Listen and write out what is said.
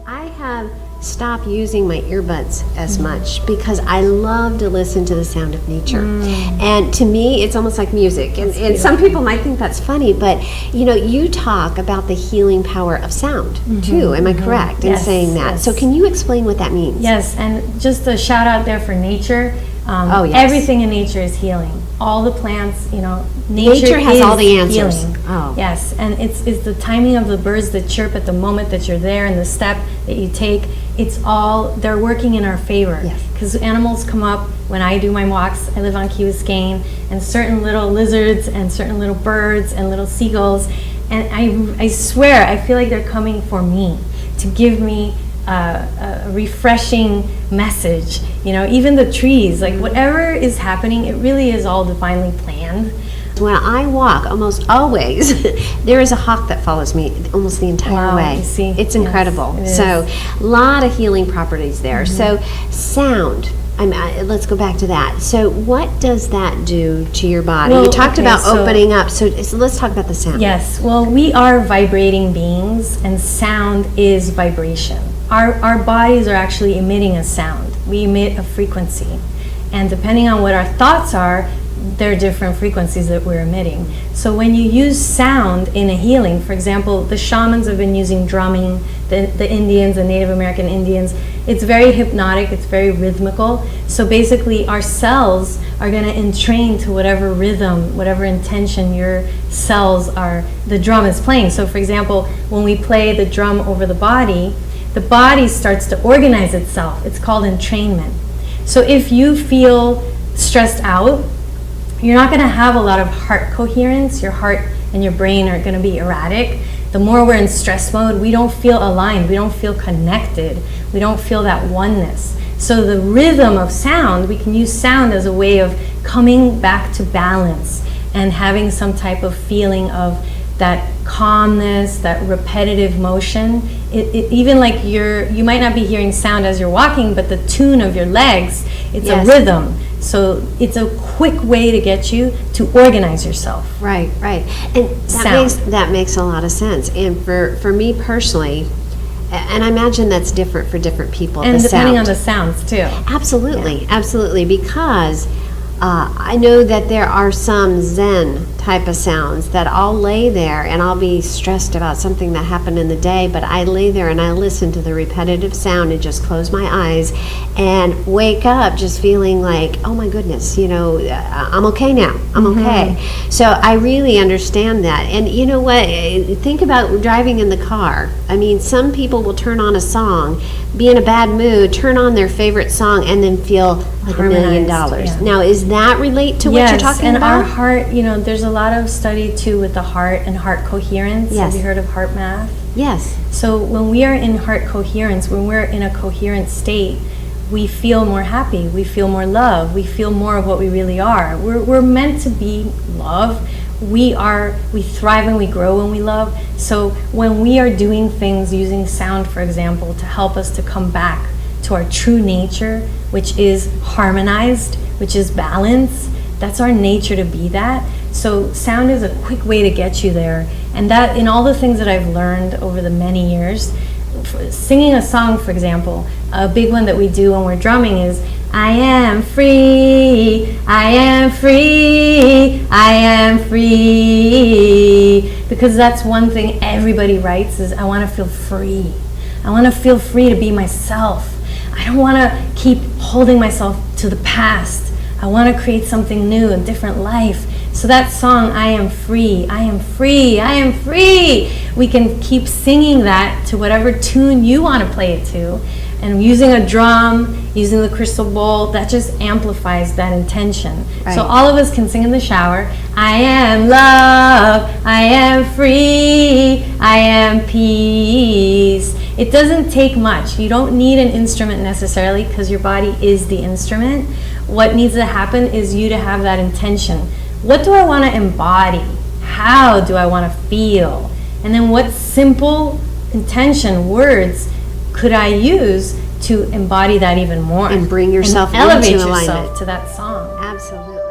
I have stopped using my earbuds as much because I love to listen to the sound of nature. And to me, it's almost like music. And some people might think that's funny, but you talk about the healing power of sound too. Am I correct in saying that? So can you explain what that means? Yes, and just a shout out there for nature. Everything in nature is healing. All the plants, nature has all the answers. Healing. Oh. Yes, and it's the timing of the birds that chirp at the moment that you're there and the step that you take. They're working in our favor. Yes. Because animals come up when I do my walks. I live on Key Biscayne, and certain little lizards and certain little birds and little seagulls, and I swear I feel like they're coming for me to give me a refreshing message. Even the trees, like whatever is happening, it really is all divinely planned. When I walk, almost always, there is a hawk that follows me almost the entire way. You see? It's incredible. Yes, it so, a lot of healing properties there. So, sound. Let's go back to that. So, what does that do to your body? Well, you talked about opening up. So, let's talk about the sound. Yes. Well, we are vibrating beings, and sound is vibration. Our bodies are actually emitting a sound. We emit a frequency, and depending on what our thoughts are, there are different frequencies that we're emitting. So when you use sound in a healing, for example, the shamans have been using drumming, the Indians, the Native American Indians, it's very hypnotic, it's very rhythmical. So basically our cells are going to entrain to whatever rhythm, whatever intention your cells the drum is playing. So for example, when we play the drum over the body starts to organize itself. It's called entrainment. So if you feel stressed out, you're not going to have a lot of heart coherence. Your heart and your brain are going to be erratic. The more we're in stress mode, we don't feel aligned. We don't feel connected. We don't feel that oneness. So the rhythm of sound, we can use sound as a way of coming back to balance and having some type of feeling of that calmness, that repetitive motion. Even like you might not be hearing sound as you're walking, but the tune of your legs, it's a rhythm. So it's a quick way to get you to organize yourself. Right. And that makes a lot of sense. And for me personally, and I imagine that's different for different people. And depending on the sounds too. Absolutely, because I know that there are some Zen type of sounds that I'll lay there and I'll be stressed about something that happened in the day, but I lay there and I listen to the repetitive sound and just close my eyes and wake up just feeling like, oh my goodness, I'm okay now. I'm okay. So I really understand that. And you know what? Think about driving in the car. I mean, some people will turn on a song, be in a bad mood, turn on their favorite song, and then feel like $1 million. Yeah. Now, is that relate to what you're talking about? Yes, and our heart, there's a lot of study too with the heart and heart coherence. Yes. Have you heard of heart math? Yes. So when we are in heart coherence, when we're in a coherent state, we feel more happy, we feel more love, we feel more of what we really are. We're meant to be love. We thrive and we grow when we love. So when we are doing things using sound, for example, to help us to come back to our true nature, which is harmonized, which is balance, that's our nature to be that. So sound is a quick way to get you there. And that, in all the things that I've learned over the many years, singing a song, for example, a big one that we do when we're drumming is, I am free, I am free, I am free. Because that's one thing everybody writes is, I want to feel free. I want to feel free to be myself. I don't want to keep holding myself to the past. I want to create something new, a different life. So that song, I am free, I am free, I am free. We can keep singing that to whatever tune you want to play it to. And using a drum, using the crystal bowl, that just amplifies that intention. Right. So all of us can sing in the shower, I am love, I am free, I am peace. It doesn't take much. You don't need an instrument necessarily because your body is the instrument. What needs to happen is you to have that intention. What do I want to embody? How do I want to feel? And then what simple intention, words, could I use to embody that even more? And bring yourself and elevate into alignment. yourself to that song. Absolutely.